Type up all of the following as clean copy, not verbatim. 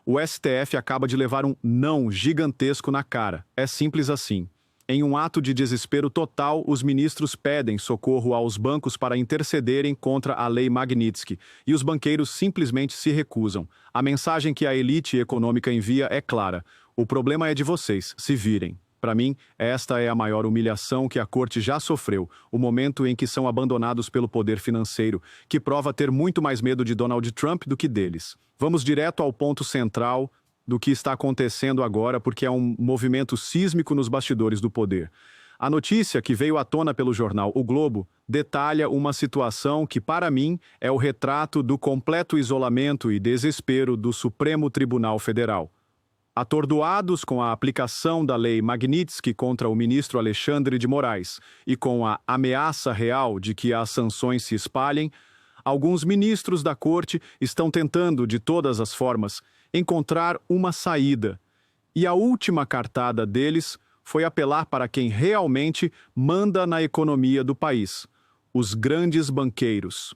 O STF acaba de levar um não gigantesco na cara. É simples assim. Em um ato de desespero total, os ministros pedem socorro aos bancos para intercederem contra a Lei Magnitsky, e os banqueiros simplesmente se recusam. A mensagem que a elite econômica envia é clara: o problema é de vocês, se virem. Para mim, esta é a maior humilhação que a corte já sofreu, o momento em que são abandonados pelo poder financeiro, que prova ter muito mais medo de Donald Trump do que deles. Vamos direto ao ponto central do que está acontecendo agora, porque é um movimento sísmico nos bastidores do poder. A notícia que veio à tona pelo jornal O Globo detalha uma situação que, para mim, é o retrato do completo isolamento e desespero do Supremo Tribunal Federal. Atordoados com a aplicação da Lei Magnitsky contra o ministro Alexandre de Moraes e com a ameaça real de que as sanções se espalhem, alguns ministros da corte estão tentando, de todas as formas, encontrar uma saída. E a última cartada deles foi apelar para quem realmente manda na economia do país: os grandes banqueiros.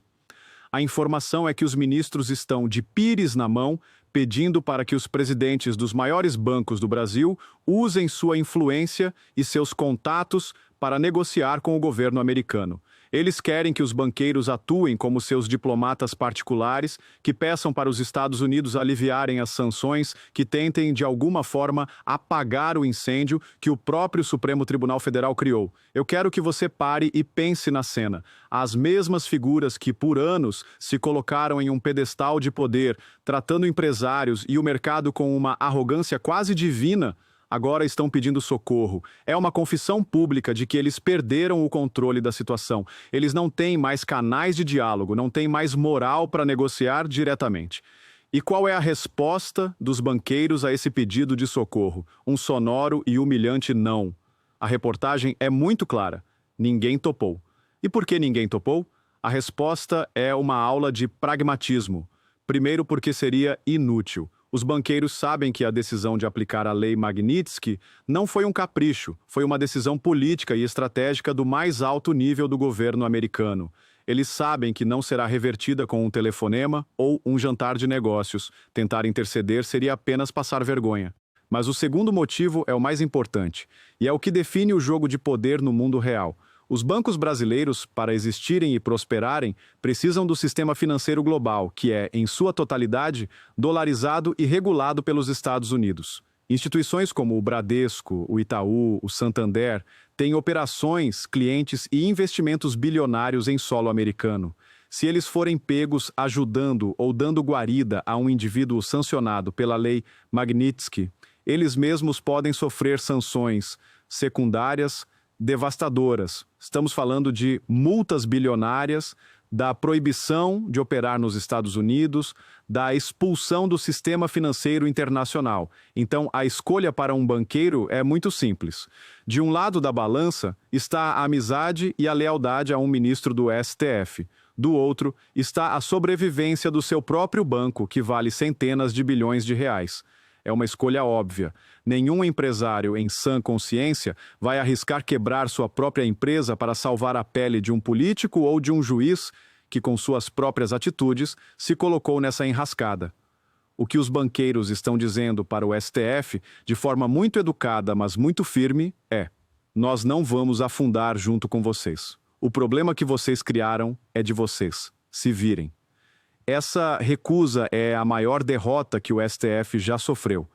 A informação é que os ministros estão de pires na mão, pedindo para que os presidentes dos maiores bancos do Brasil usem sua influência e seus contatos para negociar com o governo americano. Eles querem que os banqueiros atuem como seus diplomatas particulares, que peçam para os Estados Unidos aliviarem as sanções, que tentem, de alguma forma, apagar o incêndio que o próprio Supremo Tribunal Federal criou. Eu quero que você pare e pense na cena. As mesmas figuras que, por anos, se colocaram em um pedestal de poder, tratando empresários e o mercado com uma arrogância quase divina, agora estão pedindo socorro. É uma confissão pública de que eles perderam o controle da situação. Eles não têm mais canais de diálogo, não têm mais moral para negociar diretamente. E qual é a resposta dos banqueiros a esse pedido de socorro? Um sonoro e humilhante não. A reportagem é muito clara: ninguém topou. E por que ninguém topou? A resposta é uma aula de pragmatismo. Primeiro, porque seria inútil. Os banqueiros sabem que a decisão de aplicar a Lei Magnitsky não foi um capricho, foi uma decisão política e estratégica do mais alto nível do governo americano. Eles sabem que não será revertida com um telefonema ou um jantar de negócios. Tentar interceder seria apenas passar vergonha. Mas o segundo motivo é o mais importante, e é o que define o jogo de poder no mundo real. Os bancos brasileiros, para existirem e prosperarem, precisam do sistema financeiro global, que é, em sua totalidade, dolarizado e regulado pelos Estados Unidos. Instituições como o Bradesco, o Itaú, o Santander têm operações, clientes e investimentos bilionários em solo americano. Se eles forem pegos ajudando ou dando guarida a um indivíduo sancionado pela Lei Magnitsky, eles mesmos podem sofrer sanções secundárias devastadoras. Estamos falando de multas bilionárias, da proibição de operar nos Estados Unidos, da expulsão do sistema financeiro internacional. Então, a escolha para um banqueiro é muito simples. De um lado da balança está a amizade e a lealdade a um ministro do STF. Do outro está a sobrevivência do seu próprio banco, que vale centenas de bilhões de reais. É uma escolha óbvia. Nenhum empresário em sã consciência vai arriscar quebrar sua própria empresa para salvar a pele de um político ou de um juiz que, com suas próprias atitudes, se colocou nessa enrascada. O que os banqueiros estão dizendo para o STF, de forma muito educada, mas muito firme, é: nós não vamos afundar junto com vocês. O problema que vocês criaram é de vocês. Se virem. Essa recusa é a maior derrota que o STF já sofreu,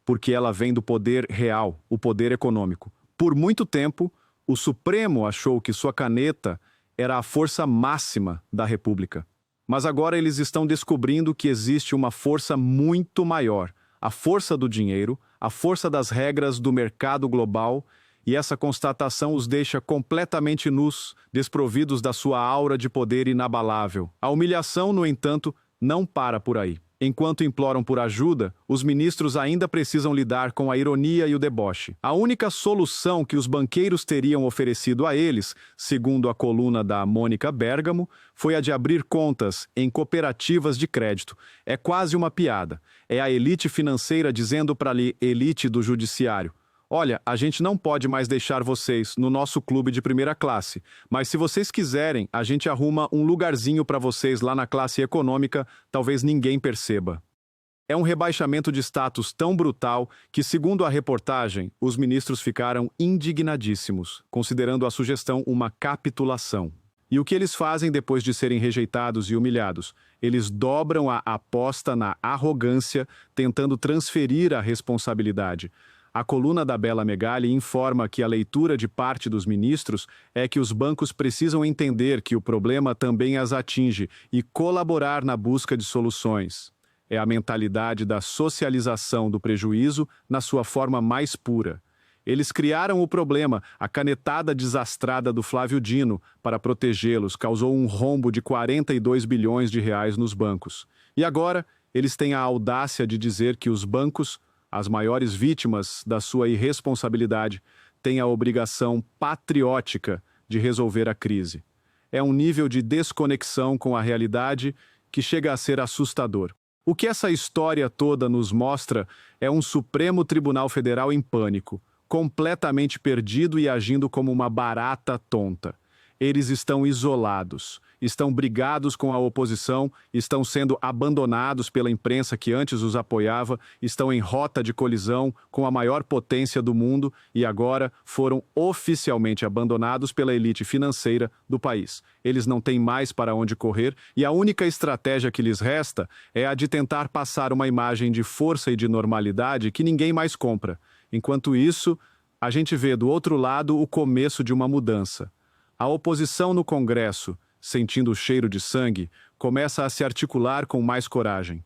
porque ela vem do poder real, o poder econômico. Por muito tempo, o Supremo achou que sua caneta era a força máxima da República. Mas agora eles estão descobrindo que existe uma força muito maior, a força do dinheiro, a força das regras do mercado global, e essa constatação os deixa completamente nus, desprovidos da sua aura de poder inabalável. A humilhação, no entanto, não para por aí. Enquanto imploram por ajuda, os ministros ainda precisam lidar com a ironia e o deboche. A única solução que os banqueiros teriam oferecido a eles, segundo a coluna da Mônica Bergamo, foi a de abrir contas em cooperativas de crédito. É quase uma piada. É a elite financeira dizendo para a elite do judiciário: olha, a gente não pode mais deixar vocês no nosso clube de primeira classe, mas se vocês quiserem, a gente arruma um lugarzinho para vocês lá na classe econômica, talvez ninguém perceba. É um rebaixamento de status tão brutal que, segundo a reportagem, os ministros ficaram indignadíssimos, considerando a sugestão uma capitulação. E o que eles fazem depois de serem rejeitados e humilhados? Eles dobram a aposta na arrogância, tentando transferir a responsabilidade. A coluna da Bela Megali informa que a leitura de parte dos ministros é que os bancos precisam entender que o problema também as atinge e colaborar na busca de soluções. É a mentalidade da socialização do prejuízo na sua forma mais pura. Eles criaram o problema, a canetada desastrada do Flávio Dino, para protegê-los, causou um rombo de 42 bilhões de reais nos bancos. E agora, eles têm a audácia de dizer que os bancos, as maiores vítimas da sua irresponsabilidade, têm a obrigação patriótica de resolver a crise. É um nível de desconexão com a realidade que chega a ser assustador. O que essa história toda nos mostra é um Supremo Tribunal Federal em pânico, completamente perdido e agindo como uma barata tonta. Eles estão isolados, estão brigados com a oposição, estão sendo abandonados pela imprensa que antes os apoiava, estão em rota de colisão com a maior potência do mundo e agora foram oficialmente abandonados pela elite financeira do país. Eles não têm mais para onde correr e a única estratégia que lhes resta é a de tentar passar uma imagem de força e de normalidade que ninguém mais compra. Enquanto isso, a gente vê do outro lado o começo de uma mudança. A oposição no Congresso, sentindo o cheiro de sangue, começa a se articular com mais coragem.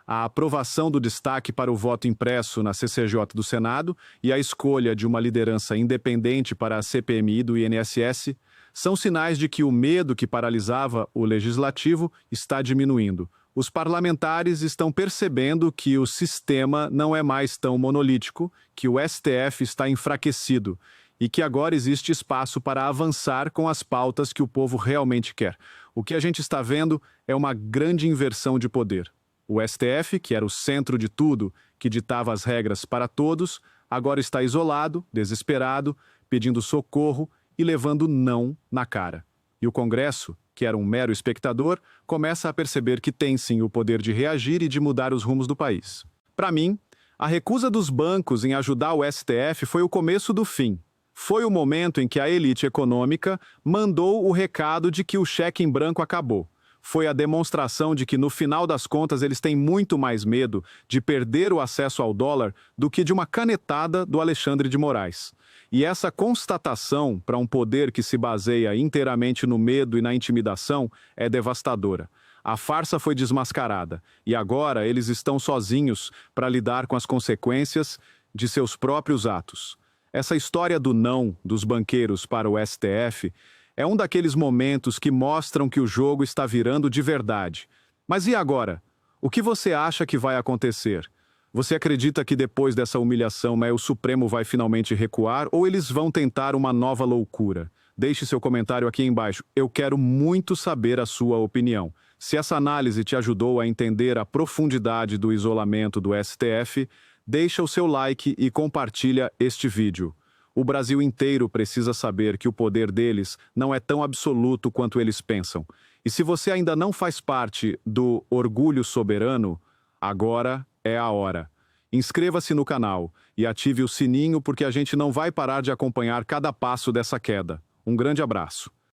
A aprovação do destaque para o voto impresso na CCJ do Senado e a escolha de uma liderança independente para a CPMI do INSS são sinais de que o medo que paralisava o legislativo está diminuindo. Os parlamentares estão percebendo que o sistema não é mais tão monolítico, que o STF está enfraquecido e que agora existe espaço para avançar com as pautas que o povo realmente quer. O que a gente está vendo é uma grande inversão de poder. O STF, que era o centro de tudo, que ditava as regras para todos, agora está isolado, desesperado, pedindo socorro e levando não na cara. E o Congresso, que era um mero espectador, começa a perceber que tem sim o poder de reagir e de mudar os rumos do país. Para mim, a recusa dos bancos em ajudar o STF foi o começo do fim. Foi o momento em que a elite econômica mandou o recado de que o cheque em branco acabou. Foi a demonstração de que, no final das contas, eles têm muito mais medo de perder o acesso ao dólar do que de uma canetada do Alexandre de Moraes. E essa constatação, para um poder que se baseia inteiramente no medo e na intimidação, é devastadora. A farsa foi desmascarada, e agora eles estão sozinhos para lidar com as consequências de seus próprios atos. Essa história do não dos banqueiros para o STF é um daqueles momentos que mostram que o jogo está virando de verdade. Mas e agora? O que você acha que vai acontecer? Você acredita que depois dessa humilhação, o Supremo vai finalmente recuar ou eles vão tentar uma nova loucura? Deixe seu comentário aqui embaixo. Eu quero muito saber a sua opinião. Se essa análise te ajudou a entender a profundidade do isolamento do STF, deixa o seu like e compartilha este vídeo. O Brasil inteiro precisa saber que o poder deles não é tão absoluto quanto eles pensam. E se você ainda não faz parte do Orgulho Soberano, agora é a hora. Inscreva-se no canal e ative o sininho porque a gente não vai parar de acompanhar cada passo dessa queda. Um grande abraço.